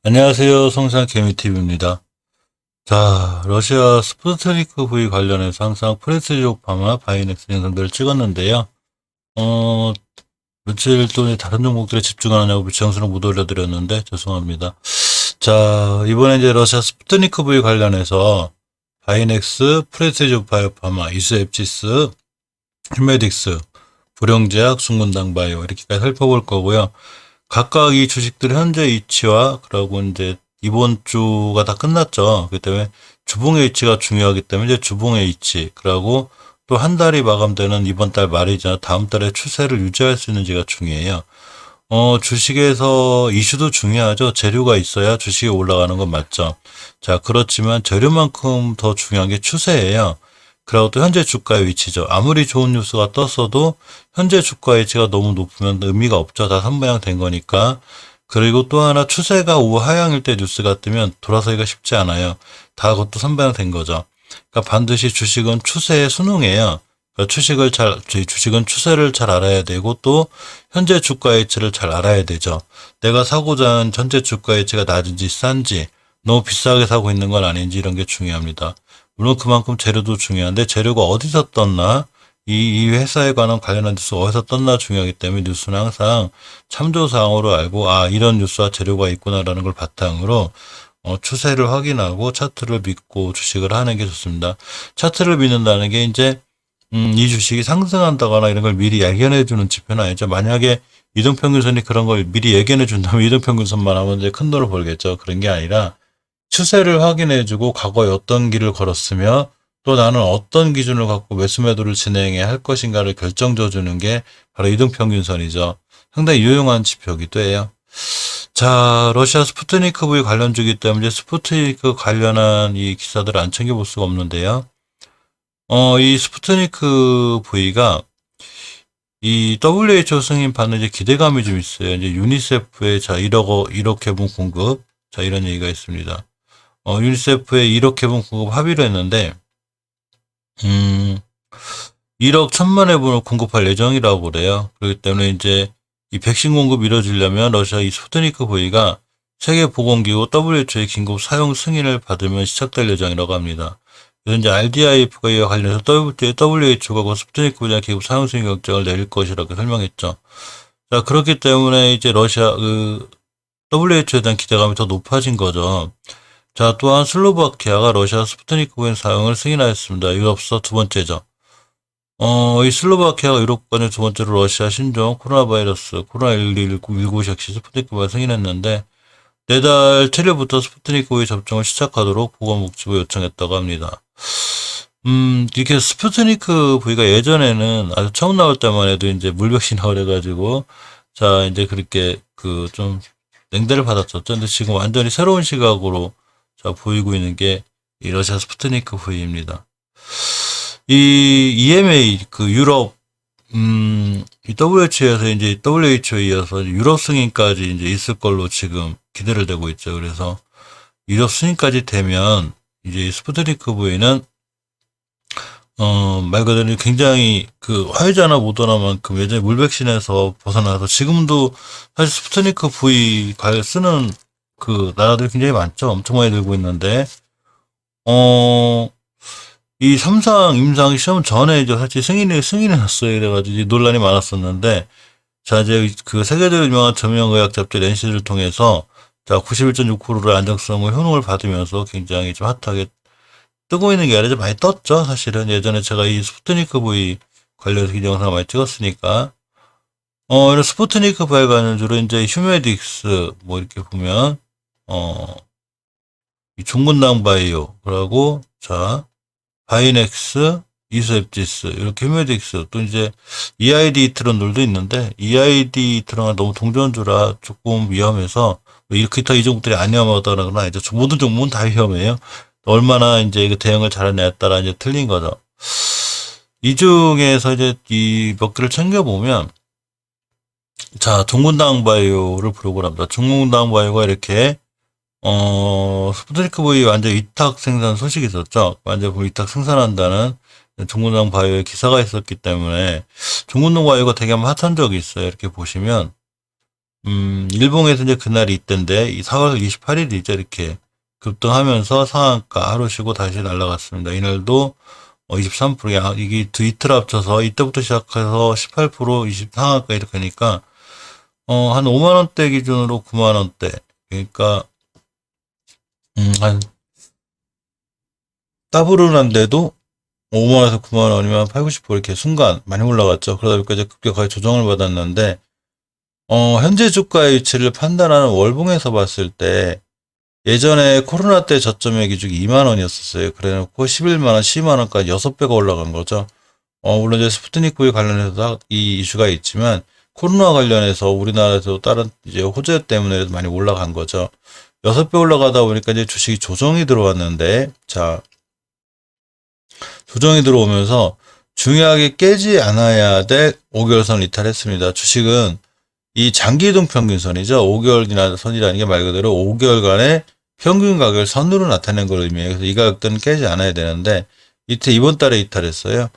안녕하세요. 성산 개미TV입니다. 자, 러시아 스푸트니크 V 관련해서 항상 프레스조파마 바이넥스 영상들을 찍었는데요. 어, 며칠 동안 다른 종목들에 집중하느냐고 정수를 못 올려드렸는데 죄송합니다. 자, 이번에 이제 러시아 스푸트니크 V 관련해서 바이넥스, 프레스조파마, 이스앱지스, 힐메딕스, 불영제약, 순문당 바이오 이렇게까지 살펴볼 거고요. 각각 이 주식들 현재 위치와 그리고 이제 이번 주가 다 끝났죠. 그렇기 때문에 주봉의 위치가 중요하기 때문에 이제 주봉의 위치 그리고 또 한 달이 마감되는 이번 달 말이죠. 다음 달에 추세를 유지할 수 있는지가 중요해요. 주식에서 이슈도 중요하죠. 재료가 있어야 주식이 올라가는 건 맞죠. 자, 그렇지만 재료만큼 더 중요한 게 추세예요. 그리고 또 현재 주가의 위치죠. 아무리 좋은 뉴스가 떴어도 현재 주가 위치가 너무 높으면 의미가 없죠. 다 선반영된 거니까. 그리고 또 하나 추세가 우하향일 때 뉴스가 뜨면 돌아서기가 쉽지 않아요. 다 그것도 선반영된 거죠. 그러니까 반드시 주식은 추세에 순응해요. 그러니까 주식은 추세를 잘 알아야 되고 또 현재 주가 위치를 잘 알아야 되죠. 내가 사고자 하는 현재 주가 위치가 낮은지 싼지 너무 비싸게 사고 있는 건 아닌지 이런 게 중요합니다. 물론 그만큼 재료도 중요한데 재료가 어디서 떴나 이 회사에 관한 관련한 뉴스 어디서 떴나 중요하기 때문에 뉴스는 항상 참조사항으로 알고 이런 뉴스와 재료가 있구나라는 걸 바탕으로 추세를 확인하고 차트를 믿고 주식을 하는 게 좋습니다. 차트를 믿는다는 게 이제 이 주식이 상승한다거나 이런 걸 미리 예견해 주는 지표는 아니죠. 만약에 이동평균선이 그런 걸 미리 예견해 준다면 이동평균선만 하면 이제 큰 돈을 벌겠죠. 그런 게 아니라 추세를 확인해주고 과거에 어떤 길을 걸었으며 또 나는 어떤 기준을 갖고 매수 매도를 진행해야 할 것인가를 결정져 주는 게 바로 이동평균선이죠. 상당히 유용한 지표이기도 해요. 자, 러시아 스푸트니크 V 관련주기 때문에 스푸트니크 관련한 이 기사들을 안 챙겨볼 수가 없는데요. 이 스푸트니크 V가 이 WHO 승인 받는 이제 기대감이 좀 있어요. 이제 유니세프의 자 1억 회분 공급 자 이런 얘기가 있습니다. 유니세프에 1억 회분 공급 합의를 했는데 1억 1천만 회분을 공급할 예정이라고 그래요. 그렇기 때문에 이제 이 백신 공급 이뤄지려면 러시아 이 스푸트니크 V가 세계보건기구 WHO의 긴급 사용 승인을 받으면 시작될 예정이라고 합니다. 그래서 이제 RDIF과 이와 관련해서 WHO가 그 스푸트니크 V의 긴급 사용 승인 결정을 내릴 것이라고 설명했죠. 자, 그렇기 때문에 이제 러시아 WHO에 대한 기대감이 더 높아진 거죠. 자, 또한 슬로바키아가 러시아 스푸트니크 V 사용을 승인하였습니다. 유럽서 두 번째죠. 이 슬로바키아가 유럽권의 두 번째로 러시아 신종 코로나 바이러스, 코로나19 섹시 스푸트니크 V를 승인했는데, 내달 7일부터 스푸트니크 V 접종을 시작하도록 보건복지부 요청했다고 합니다. 이렇게 스푸트니크 V가 예전에는 아주 처음 나올 때만 해도 이제 물백신이라고 그래가지고, 자, 이제 그렇게 좀 냉대를 받았었죠. 근데 지금 완전히 새로운 시각으로 자, 보이고 있는 게 이 러시아 스푸트니크 V입니다. 이 EMA 유럽 이 WHO에서 이제 WHO에 이어서 유럽 승인까지 이제 있을 걸로 지금 기대를 되고 있죠. 그래서 유럽 승인까지 되면 이제 스푸트니크 V는 말 그대로 굉장히 화이자나 모더나만큼 예전에 물백신에서 벗어나서 지금도 사실 스푸트니크 V 쓰는 나라들이 굉장히 많죠. 엄청 많이 들고 있는데 이 삼상 임상 시험 전에 이제 사실 승인해놨어요. 그래가지고 이제 논란이 많았었는데, 자, 이제 세계적으로 유명한 저명의학 잡지 렌시를 통해서, 자, 91.6%의 안정성을 효능을 받으면서 굉장히 좀 핫하게 뜨고 있는 게 아니라 좀 많이 떴죠. 사실은 예전에 제가 이 스푸트니크 V 관련해서 이 영상을 많이 찍었으니까. 이런 스푸트니크 V에 관련 주로 이제 휴메딕스, 뭐 이렇게 보면, 이 종근당 바이오, 그러고, 자, 바이넥스, 이스앱지스, 이렇게 휴메딕스, 또 이제 EID 이트론들도 있는데, EID 이트론은 너무 동전주라 조금 위험해서, 이렇게 이 종목들이 안 위험하다는 건 아니죠. 모든 종목은 다 위험해요. 얼마나 이제 대응을 잘하냐에 따라 이제 틀린 거죠. 이 중에서 이제 이 몇 개를 챙겨보면, 자, 종근당 바이오를 보려고 합니다. 종근당 바이오가 이렇게 스푸트니크 V 완전 위탁 생산 소식이 있었죠. 완전 위탁 생산한다는 종근당 바이오의 기사가 있었기 때문에 종근당 바이오가 되게 한번 핫한 적이 있어요. 이렇게 보시면 일봉에서 이제 그날이 이때인데, 이 4월 28일이죠. 이렇게 급등하면서 상한가 하루 쉬고 다시 날아갔습니다. 이날도 23%, 이게 이틀 합쳐서 이때부터 시작해서 18%, 20 상한가 이렇게 하니까, 한 5만원대 기준으로 9만원대. 그러니까, 한, 더블은한데도 5만원에서 9만원이면 8, 90% 이렇게 순간 많이 올라갔죠. 그러다 보니까 이제 급격하게 조정을 받았는데, 현재 주가의 위치를 판단하는 월봉에서 봤을 때, 예전에 코로나 때 저점의 기준이 2만원이었었어요. 그래 놓고 11만원, 12만원까지 6배가 올라간 거죠. 물론 이제 스푸트니크 V 관련해서 이 이슈가 있지만, 코로나 관련해서 우리나라에서 다른 이제 호재 때문에 많이 올라간 거죠. 6배 올라가다 보니까 이제 주식이 조정이 들어왔는데, 자, 조정이 들어오면서 중요하게 깨지 않아야 될 5개월선 이탈했습니다. 주식은 이 장기이동 평균선이죠. 5개월이나 선이라는 게 말 그대로 5개월간의 평균 가격을 선으로 나타낸 걸 의미해요. 그래서 이 가격들은 깨지 않아야 되는데 이번 달에 이탈했어요.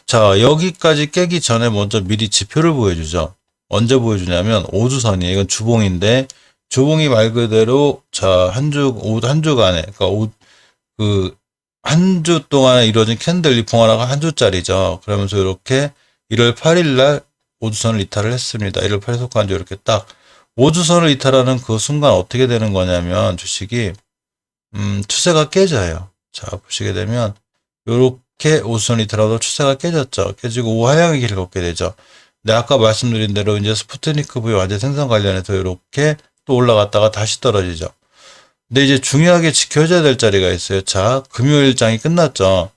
자, 여기까지 깨기 전에 먼저 미리 지표를 보여주죠. 언제 보여주냐면 5주선이에요. 이건 주봉인데 주봉이 말 그대로 자, 한 주간에 그러니까 한 주 동안에 이루어진 캔들 리봉 하나가 한 주짜리죠. 그러면서 이렇게 1월 8일 날 5주선을 이탈을 했습니다. 1월 8일 속한 주 이렇게 딱 5주선을 이탈하는 그 순간 어떻게 되는 거냐면 주식이 추세가 깨져요. 자, 보시게 되면 이렇게 5주선 이탈하고 추세가 깨졌죠. 깨지고 우하향의 길을 걷게 되죠. 근데 아까 말씀드린 대로 이제 스푸트니크 V 완제 생산 관련해서 이렇게 또 올라갔다가 다시 떨어지죠. 근데 이제 중요하게 지켜져야 될 자리가 있어요. 자, 금요일장이 끝났죠.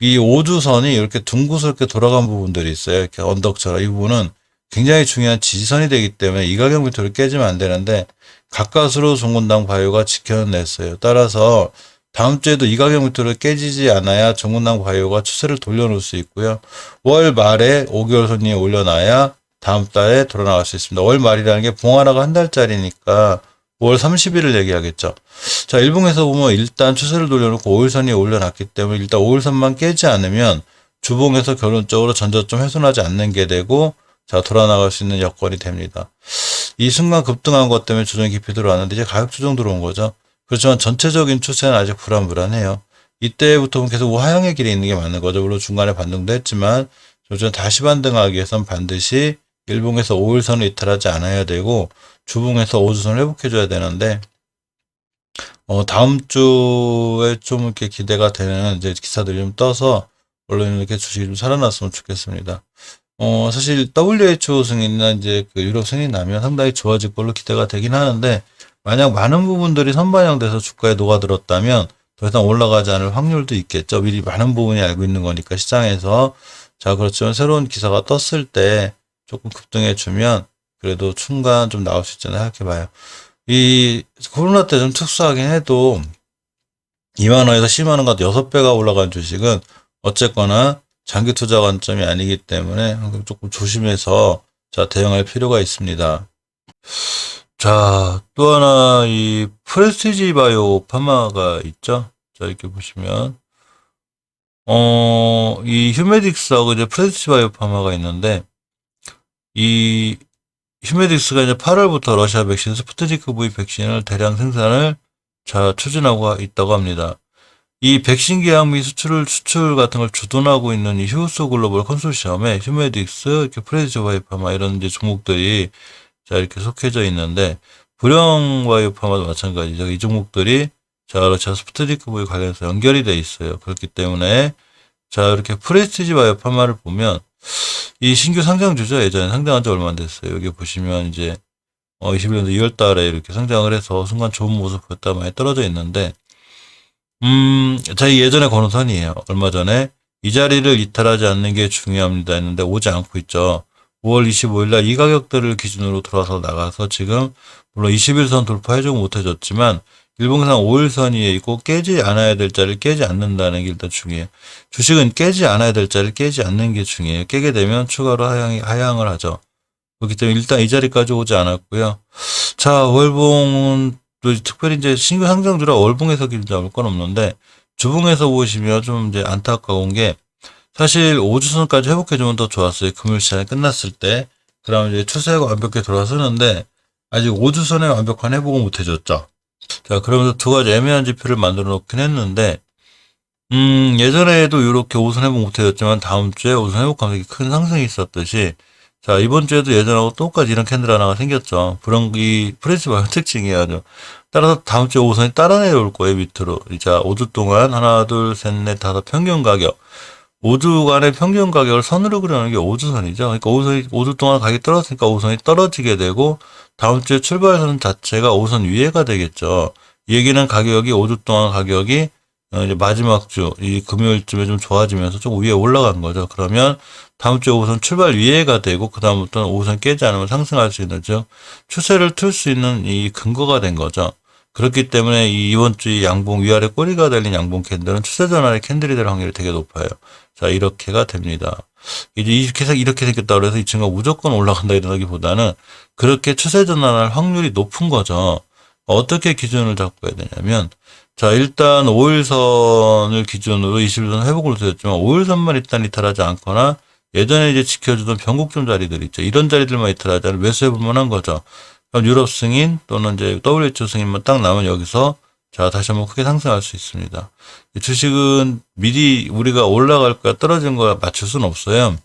이 5주선이 이렇게 둥그스럽게 돌아간 부분들이 있어요. 이렇게 언덕처럼. 이 부분은 굉장히 중요한 지지선이 되기 때문에 이 가격 밑으로 깨지면 안 되는데 가까스로 종군당 바이오가 지켜냈어요. 따라서 다음 주에도 이 가격 밑으로 깨지지 않아야 종군당 바이오가 추세를 돌려놓을 수 있고요. 월 말에 5개월 선이 올려놔야 다음 달에 돌아나갈 수 있습니다. 월 말이라는 게 봉하라가 한 달짜리니까 5월 30일을 얘기하겠죠. 자, 일봉에서 보면 일단 추세를 돌려놓고 5일선이 올려놨기 때문에 일단 5일선만 깨지 않으면 주봉에서 결론적으로 전저점 훼손하지 않는 게 되고 자, 돌아나갈 수 있는 여건이 됩니다. 이 순간 급등한 것 때문에 조정 깊이 들어왔는데 이제 가격 조정 들어온 거죠. 그렇지만 전체적인 추세는 아직 불안불안해요. 이때부터는 계속 우하향의 길에 있는 게 맞는 거죠. 물론 중간에 반등도 했지만 조정 다시 반등하기 위해선 반드시 일봉에서 5일선을 이탈하지 않아야 되고 주봉에서 5주선을 회복해줘야 되는데 다음 주에 좀 이렇게 기대가 되는 이제 기사들이 좀 떠서 물론 이렇게 주식이 좀 살아났으면 좋겠습니다. 사실 WHO 승인이나 이제 그 유럽 승인 나면 상당히 좋아질 걸로 기대가 되긴 하는데 만약 많은 부분들이 선반영돼서 주가에 녹아들었다면 더 이상 올라가지 않을 확률도 있겠죠. 미리 많은 부분이 알고 있는 거니까 시장에서. 자, 그렇지만 새로운 기사가 떴을 때 조금 급등해 주면 그래도 순간 좀 나올 수 있잖아요. 생각해봐요. 이 코로나 때 좀 특수하긴 해도 2만원에서 10만원 같은 6배가 올라간 주식은 어쨌거나 장기 투자 관점이 아니기 때문에 조금 조심해서 자, 대응할 필요가 있습니다. 자, 또 하나 이 프레스티지 바이오 파마가 있죠. 자, 이렇게 보시면 이 휴메딕스하고 이제 프레스티지 바이오 파마가 있는데 이 휴메딕스가 이제 8월부터 러시아 백신 스푸트니크 V 백신을 대량 생산을 추진하고 있다고 합니다. 이 백신 계약 및 수출 같은 걸 주도하고 있는 이 휴스 글로벌 컨소시엄에 휴메딕스, 이렇게 프레지오 바이오파마 이런 이제 종목들이 자, 이렇게 속해져 있는데, 불영 바이오파마도 마찬가지죠. 이 종목들이 자, 러시아 스푸트니크 V 관련해서 연결이 돼 있어요. 그렇기 때문에 자, 이렇게 프레스티지 바이오파마를 보면 이 신규 상장주죠. 예전에 상장한 지 얼마 안 됐어요. 여기 보시면 이제 21년도 2월 달에 이렇게 상장을 해서 순간 좋은 모습 보였다 많이 떨어져 있는데 저희 예전에 거는 선이에요. 얼마 전에 이 자리를 이탈하지 않는 게 중요합니다 했는데 오지 않고 있죠. 5월 25일 날 이 가격대를 기준으로 들어와서 나가서 지금 물론 21선 돌파해주고 못해줬지만 일봉상 5일선이 있고 깨지 않아야 될 자리를 깨지 않는다는 게 일단 중요해요. 주식은 깨지 않아야 될 자리를 깨지 않는 게 중요해요. 깨게 되면 추가로 하향을 하죠. 그렇기 때문에 일단 이 자리까지 오지 않았고요. 자, 월봉은 또 특별히 이제 신규 상장주라 월봉에서 길 잡을 건 없는데 주봉에서 보시면 좀 이제 안타까운 게 사실 5주선까지 회복해주면 더 좋았어요. 금요일 시장이 끝났을 때. 그러면 이제 추세가 완벽히 돌아서는데 아직 5주선에 완벽한 회복을 못 해줬죠. 자, 그러면서 두 가지 애매한 지표를 만들어 놓긴 했는데, 예전에도 이렇게 5선 회복 못 해줬지만 다음 주에 5선 회복 가격이 큰 상승이 있었듯이, 자, 이번 주에도 예전하고 똑같이 이런 캔들 하나가 생겼죠. 이 프레스바이오 특징이야죠. 따라서 다음 주에 5선이 따라 내려올 거예요, 밑으로. 자, 5주 동안 하나, 둘, 셋, 넷, 다섯 평균 가격. 5주간의 평균 가격을 선으로 그려놓는 게 5주선이죠. 그러니까 5주 동안 가격이 떨어졌으니까 5선이 떨어지게 되고, 다음 주에 출발선 자체가 5선 위에가 되겠죠. 이 얘기는 가격이 5주 동안 가격이 이제 마지막 주, 이 금요일쯤에 좀 좋아지면서 좀 위에 올라간 거죠. 그러면 다음 주에 5선 출발 위에가 되고, 그다음부터는 5선 깨지 않으면 상승할 수 있는, 즉, 추세를 틀 수 있는 이 근거가 된 거죠. 그렇기 때문에 이번 주 양봉 위아래 꼬리가 달린 양봉 캔들은 추세 전환의 캔들이 될 확률이 되게 높아요. 자, 이렇게가 됩니다. 이제 이렇게 생겼다 그래서 이 친구가 무조건 올라간다 이러기보다는 그렇게 추세 전환할 확률이 높은 거죠. 어떻게 기준을 잡고 해야 되냐면, 자, 일단 5일선을 기준으로 21선 회복을 보였지만 5일선만 일단 이탈하지 않거나 예전에 이제 지켜주던 변곡점 자리들 있죠. 이런 자리들만 이탈하지 않으면 매수해 볼 만한 거죠. 그럼 유럽 승인 또는 이제 WHO 승인만 딱 나면 여기서 자, 다시 한번 크게 상승할 수 있습니다. 주식은 미리 우리가 올라갈 거야 떨어진 거야 맞출 수는 없어요.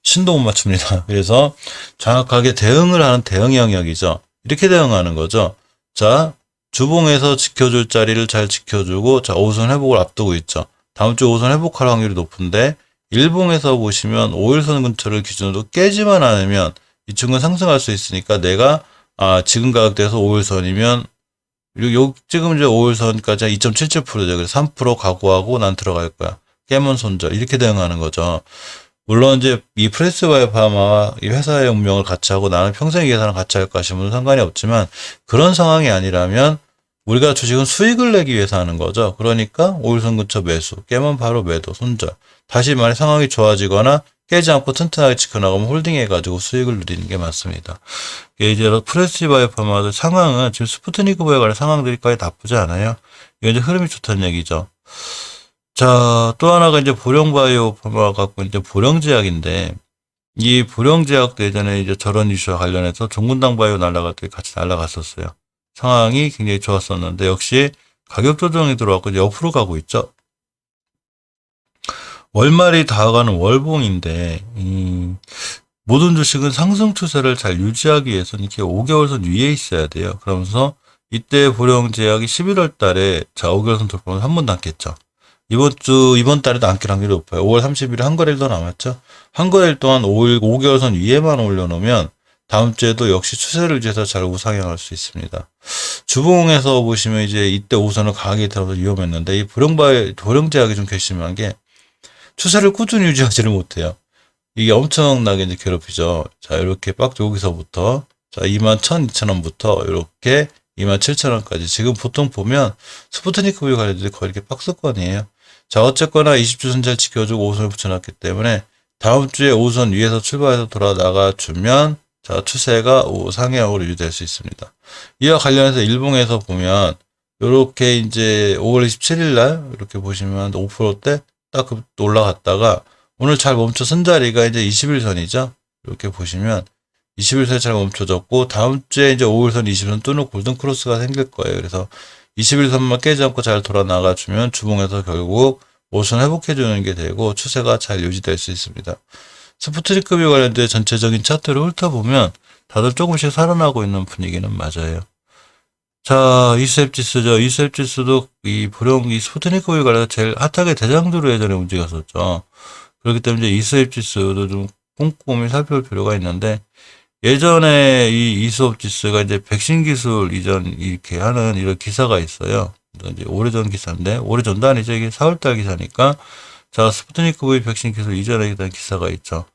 신도 못 맞춥니다. 그래서 정확하게 대응을 하는 대응 영역이죠. 이렇게 대응하는 거죠. 자, 주봉에서 지켜줄 자리를 잘 지켜주고, 자, 5선 회복을 앞두고 있죠. 다음 주 5선 회복할 확률이 높은데, 일봉에서 보시면 5일선 근처를 기준으로 깨지만 않으면 이 친구는 상승할 수 있으니까 내가, 지금 가격대에서 5일선이면, 지금 이제 5일선까지 한 2.77%죠. 그래서 3% 각오하고 난 들어갈 거야. 깨면 손절. 이렇게 대응하는 거죠. 물론 이제 이 프레스바이오 파마와 이 회사의 운명을 같이 하고 나는 평생 계산을 같이 할까 하시는 분은 상관이 없지만 그런 상황이 아니라면 우리가 주식은 수익을 내기 위해서 하는 거죠. 그러니까 5일선 근처 매수, 깨면 바로 매도, 손절. 다시 말해 상황이 좋아지거나 깨지 않고 튼튼하게 지켜나가면 홀딩해가지고 수익을 누리는 게 맞습니다. 이게 이제 프레스바이오 파마의 상황은 지금 스푸트니크 보에 관한 상황들이 거의 나쁘지 않아요. 이게 이제 흐름이 좋다는 얘기죠. 자, 또 하나가 이제 보령바이오 파마 갖고 이제 보령제약인데, 이 보령제약도 예전에 이제 저런 이슈와 관련해서 종군당 바이오 날라갈 때 같이 날라갔었어요. 상황이 굉장히 좋았었는데, 역시 가격 조정이 들어왔고 이제 옆으로 가고 있죠. 월말이 다가가는 월봉인데, 모든 주식은 상승 추세를 잘 유지하기 위해서는 이렇게 5개월선 위에 있어야 돼요. 그러면서 이때 보령제약이 11월 달에 자, 5개월선 돌파하면 한 번도 안겠죠. 이번 달에도 안길 확률이 높아요. 5월 30일에 한 거래일 더 남았죠. 한 거래일 동안 5개월선 위에만 올려놓으면 다음 주에도 역시 추세를 유지해서 잘 우상향할 수 있습니다. 주봉에서 보시면 이제 이때 5선을 강하게 들어서 위험했는데 이 보령제약이 좀 괘씸한 게 추세를 꾸준히 유지하지를 못해요. 이게 엄청나게 이제 괴롭히죠. 자, 이렇게 여기서부터 자, 21,000, 2,000원부터 이렇게 27,000원까지. 지금 보통 보면 스푸트니크 V 관련들이 거의 이렇게 박스권이에요. 자, 어쨌거나 20주선 잘 지켜주고 5선을 붙여놨기 때문에 다음 주에 5선 위에서 출발해서 돌아 나가주면 자, 추세가 상향으로 유지될 수 있습니다. 이와 관련해서 일봉에서 보면 이렇게 이제 5월 27일 날 이렇게 보시면 5%대 딱 올라갔다가 오늘 잘 멈춰 선 자리가 이제 21선이죠. 이렇게 보시면 21선에 잘 멈춰졌고 다음 주에 이제 5일선 20선 뚫는 골든 크로스가 생길 거예요. 그래서 21선만 깨지 않고 잘 돌아 나가주면 주봉에서 결국 5선 회복해 주는 게 되고 추세가 잘 유지될 수 있습니다. 스푸트니크비 관련된 전체적인 차트를 훑어보면 다들 조금씩 살아나고 있는 분위기는 맞아요. 자, 이스앱 지수죠. 이스앱 지수도 이 스푸트니크비 관련해서 제일 핫하게 대장주로 예전에 움직였었죠. 그렇기 때문에 이스앱 지수도 좀 꼼꼼히 살펴볼 필요가 있는데 예전에 이 이수업 지수가 이제 백신 기술 이전 이렇게 하는 이런 기사가 있어요. 이제 오래전 기사인데, 오래전도 아니죠. 이게 4월달 기사니까. 자, 스푸트니크 V 백신 기술 이전에 대한 기사가 있죠.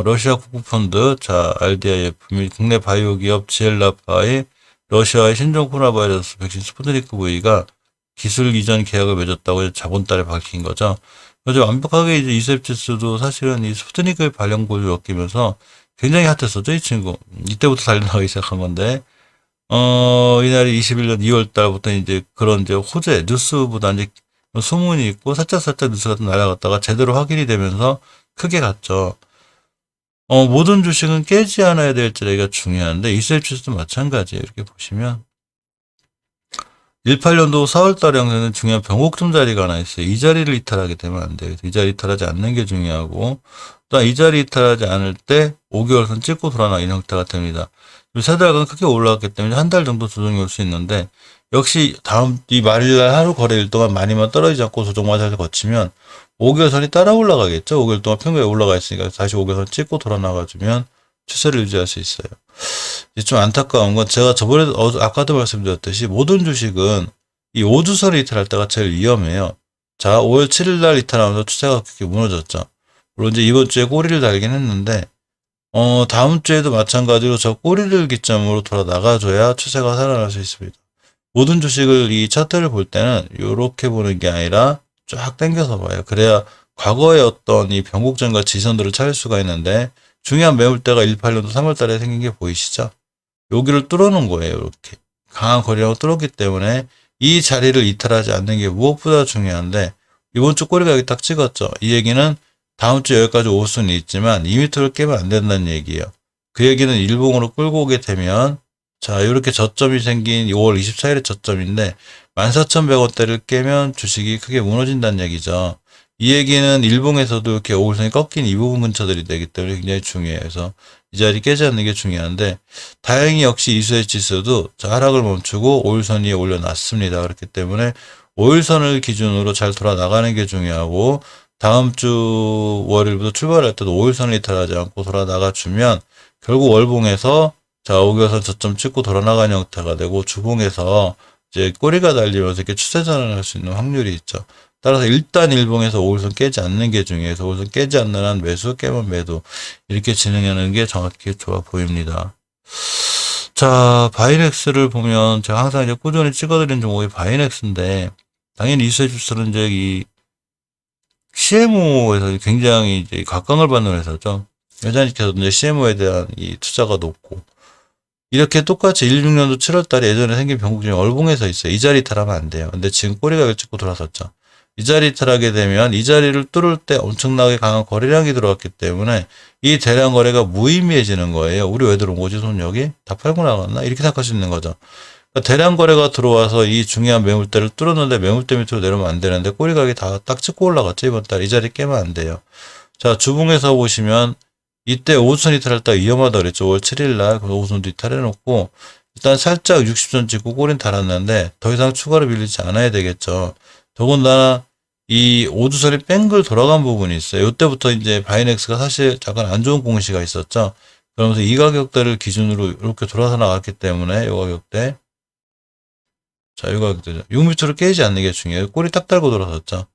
러시아 국부펀드, 자, RDIF 및 국내 바이오 기업 지엘라파의 러시아의 신종 코로나 바이러스 백신 스푸트니크 V가 기술 이전 계약을 맺었다고 저번달에 밝힌 거죠. 그래서 완벽하게 이제 이수업 지수도 사실은 이 스푸트니크의 발령고를 엮이면서 굉장히 핫했었죠, 이 친구. 이때부터 달려나가기 시작한 건데, 이날이 21년 2월 달부터 이제 그런 이제 호재, 뉴스보다 이제 소문이 있고 살짝 뉴스가 좀 날아갔다가 제대로 확인이 되면서 크게 갔죠. 모든 주식은 깨지 않아야 될지가 중요한데 이수입 주식도 마찬가지예요. 이렇게 보시면 18년도 4월 달에 형성된 중요한 변곡점 자리가 하나 있어요. 이 자리를 이탈하게 되면 안 돼요. 이 자리 이탈하지 않는 게 중요하고 또 이 자리 이탈하지 않을 때 5개월선 찍고 돌아나 이런 형태가 됩니다. 세 달간 크게 올라왔기 때문에 한 달 정도 조정이 올 수 있는데 역시 다음 이 말일날 하루 거래일 동안 많이만 떨어지지 않고 조정 마찰을 거치면 5개월선이 따라 올라가겠죠. 5개월 동안 평균에 올라가 있으니까 다시 5개월선 찍고 돌아나가주면 추세를 유지할 수 있어요. 이제 좀 안타까운 건 제가 저번에 아까도 말씀드렸듯이 모든 주식은 이 5주선을 이탈할 때가 제일 위험해요. 자, 5월 7일 날 이탈하면서 추세가 그렇게 무너졌죠. 물론 이제 이번 주에 꼬리를 달긴 했는데 다음 주에도 마찬가지로 저 꼬리를 기점으로 돌아 나가줘야 추세가 살아날 수 있습니다. 모든 주식을 이 차트를 볼 때는 이렇게 보는 게 아니라 쫙 당겨서 봐요. 그래야 과거의 어떤 이 변곡점과 지선들을 찾을 수가 있는데 중요한 매물대가 18년도 3월 달에 생긴 게 보이시죠? 여기를 뚫어놓은 거예요. 이렇게 강한 거래량을 뚫었기 때문에 이 자리를 이탈하지 않는 게 무엇보다 중요한데 이번 주 꼬리가 여기 딱 찍었죠. 이 얘기는 다음 주 여기까지 올 수는 있지만 2m를 깨면 안 된다는 얘기예요. 그 얘기는 일봉으로 끌고 오게 되면 자 이렇게 저점이 생긴 5월 24일의 저점인데 14,100원대를 깨면 주식이 크게 무너진다는 얘기죠. 이 얘기는 일봉에서도 이렇게 5일선이 꺾인 이 부분 근처들이 되기 때문에 굉장히 중요해요. 그래서 이 자리 깨지 않는 게 중요한데 다행히 역시 이수의 지수도 하락을 멈추고 5일선 위에 올려놨습니다. 그렇기 때문에 5일선을 기준으로 잘 돌아 나가는 게 중요하고 다음 주 월요일부터 출발할 때도 5일선을 이탈하지 않고 돌아 나가주면 결국 월봉에서 자 5개월선 저점 찍고 돌아 나가는 형태가 되고 주봉에서 이제 꼬리가 달리면서 이렇게 추세 전환할 수 있는 확률이 있죠. 따라서 일단 일봉에서 5일선 깨지 않는 게 중요해서 5일선 깨지 않는 한 매수, 깨면 매도 이렇게 진행하는 게 정확히 좋아 보입니다. 자, 바이넥스를 보면 제가 항상 이제 꾸준히 찍어드린 종목이 바이넥스인데 당연히 이수의 주스는 이제 이 CMO에서 굉장히 이제 각광을 받는 회사죠. 여전히 계속 이제 CMO에 대한 이 투자가 높고 이렇게 똑같이 16년도 7월 달에 예전에 생긴 변곡점이 월봉에서 있어요. 이 자리 이탈하면 안 돼요. 근데 지금 꼬리가 찍고 돌아섰죠. 이 자리 이탈하게 되면 이 자리를 뚫을 때 엄청나게 강한 거래량이 들어왔기 때문에 이 대량 거래가 무의미해지는 거예요. 우리 왜 들어온 거지 손역이? 다 팔고 나갔나? 이렇게 생각할 수 있는 거죠. 그러니까 대량 거래가 들어와서 이 중요한 매물대를 뚫었는데 매물대 밑으로 내려오면 안 되는데 꼬리각이 다 딱 찍고 올라갔죠. 이번 달 이 자리 깨면 안 돼요. 자, 주봉에서 보시면 이때 5선 이탈할 때 위험하다 그랬죠. 5월 7일 날 5선도 이탈해놓고 일단 살짝 60선 찍고 꼬리는 달았는데 더 이상 추가로 밀리지 않아야 되겠죠. 더군다나 이 5주선이 뺑글 돌아간 부분이 있어요. 이때부터 이제 바이넥스가 사실 잠깐 안 좋은 공시가 있었죠. 그러면서 이 가격대를 기준으로 이렇게 돌아서 나갔기 때문에 이 가격대 자, 이 가격대죠. 6m를 깨지 않는 게 중요해요. 꼬리 딱 달고 돌아섰죠.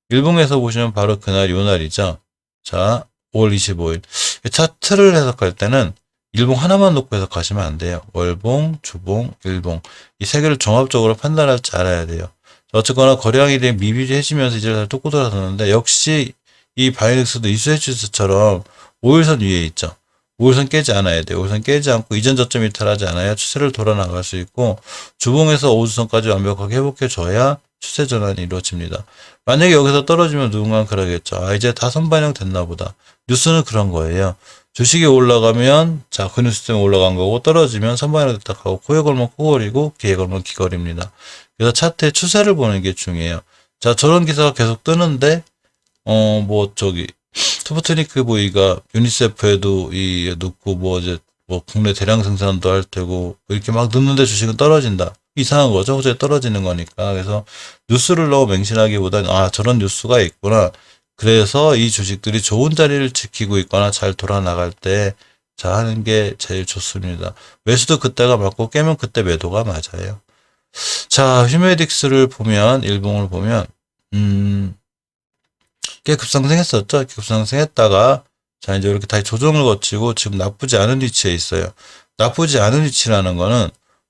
일봉에서 보시면 바로 그날 요 날이죠. 자, 5월 25일. 차트를 해석할 때는 일봉 하나만 놓고 해석하시면 안 돼요. 월봉, 주봉, 일봉. 이 세 개를 종합적으로 판단할 줄 알아야 돼요. 어쨌거나 거래량이 되게 미비해지면서 이제 잘 뚫고 돌아섰는데 역시 이 바이넥스도 이수해주스처럼 5일선 위에 있죠. 5일선 깨지 않아야 돼요. 5일선 깨지 않고 이전 저점 이탈하지 않아야 추세를 돌아 나갈 수 있고 주봉에서 5주선까지 완벽하게 회복해줘야 추세 전환이 이루어집니다. 만약에 여기서 떨어지면 누군가는 그러겠죠. 아 이제 다 선반영 됐나 보다. 뉴스는 그런 거예요. 주식이 올라가면 자 그 뉴스 때문에 올라간 거고 떨어지면 선반영 됐다 하고 코에 걸면 코걸이고 기에 걸면 기걸입니다. 그래서 차트의 추세를 보는 게 중요해요. 자 저런 기사가 계속 뜨는데 투보트니크 보이가 유니세프에도 넣고 이제 국내 대량 생산도 할 테고 이렇게 막 넣는데 주식은 떨어진다. 이상한 거죠. 호재 떨어지는 거니까. 그래서 뉴스를 너무 맹신하기보다는 아 저런 뉴스가 있구나. 그래서 이 주식들이 좋은 자리를 지키고 있거나 잘 돌아나갈 때 자 하는 게 제일 좋습니다. 매수도 그때가 맞고 깨면 그때 매도가 맞아요. 자 휴메딕스를 보면 일봉을 보면 꽤 급상승했었죠. 급상승했다가 자 이제 이렇게 다시 조정을 거치고 지금 나쁘지 않은 위치에 있어요. 나쁘지 않은 위치라는 거는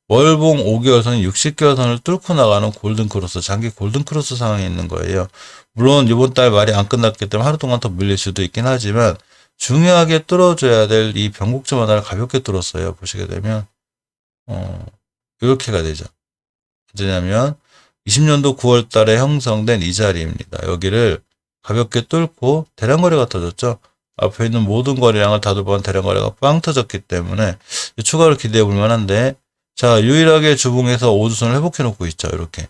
월봉 5개월선, 60개월선을 뚫고 나가는 골든크로스, 장기 골든크로스 상황에 있는 거예요. 물론 이번 달 말이 안 끝났기 때문에 하루 동안 더 밀릴 수도 있긴 하지만 중요하게 뚫어줘야 될 이 변곡점 하나를 가볍게 뚫었어요. 보시게 되면 이렇게가 되죠. 어디냐면 20년도 9월 달에 형성된 이 자리입니다. 여기를 가볍게 뚫고 대량 거래가 터졌죠. 앞에 있는 모든 거래량을 다 돌파한 대량 거래가 빵 터졌기 때문에 추가로 기대해 볼 만한데, 자, 유일하게 주봉에서 5주선을 회복해 놓고 있죠. 이렇게.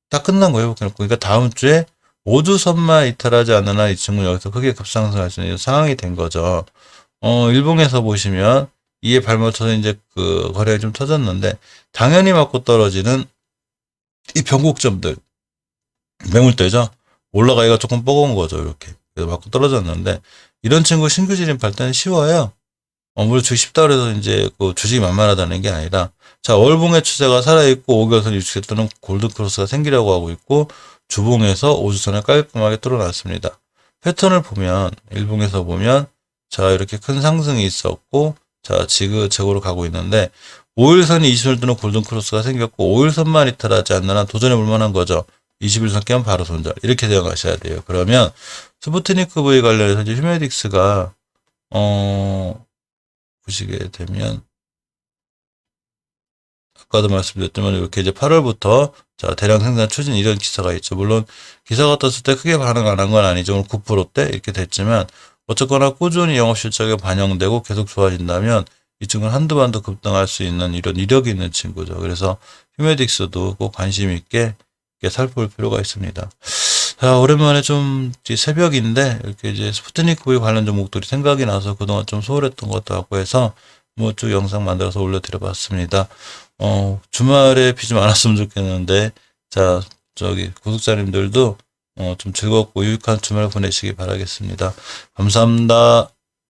딱 끝난 거 회복해 놓고. 그러니까 다음 주에 5주선만 이탈하지 않는 한 이 친구는 여기서 크게 급상승할 수 있는 상황이 된 거죠. 일봉에서 보시면 이에 발맞춰서 이제 그 거래가 좀 터졌는데, 당연히 맞고 떨어지는 이 변곡점들, 매물대죠. 올라가기가 조금 뻐거운 거죠. 이렇게. 그래서 맞고 떨어졌는데, 이런 친구 신규 진입할 때는 쉬워요. 물론 주식 쉽다 그래서 이제 그 주식이 만만하다는 게 아니라, 자, 월봉의 추세가 살아있고 5개월선 유지했던 골든크로스가 생기려고 하고 있고, 주봉에서 5주선을 깔끔하게 뚫어놨습니다. 패턴을 보면, 일봉에서 보면, 자, 이렇게 큰 상승이 있었고, 자, 지그재그로 가고 있는데, 5일선이 20일 뜨는 골든크로스가 생겼고, 5일선만 이탈하지 않는 한 도전해 볼 만한 거죠. 21선 깨면 바로 손절. 이렇게 생각하셔야 돼요. 그러면, 스푸트니크 V 관련해서 이제 휴메딕스가, 보시게 되면, 아까도 말씀드렸지만, 이렇게 이제 8월부터, 자, 대량 생산 추진 이런 기사가 있죠. 물론, 기사가 떴을 때 크게 반응 안 한 건 아니죠. 오늘 9%대 이렇게 됐지만, 어쨌거나 꾸준히 영업 실적에 반영되고 계속 좋아진다면, 이 친구는 한두 번 더 급등할 수 있는 이런 이력이 있는 친구죠. 그래서, 휴메딕스도 꼭 관심 있게 살펴볼 필요가 있습니다. 자, 오랜만에 좀 새벽인데 이렇게 이제 스푸트니크 V 관련 종목들이 생각이 나서 그동안 좀 소홀했던 것도 같고 해서 뭐 쭉 영상 만들어서 올려드려 봤습니다. 주말에 비 좀 안 왔으면 좋겠는데, 자, 저기 구독자님들도 좀 즐겁고 유익한 주말 보내시기 바라겠습니다. 감사합니다.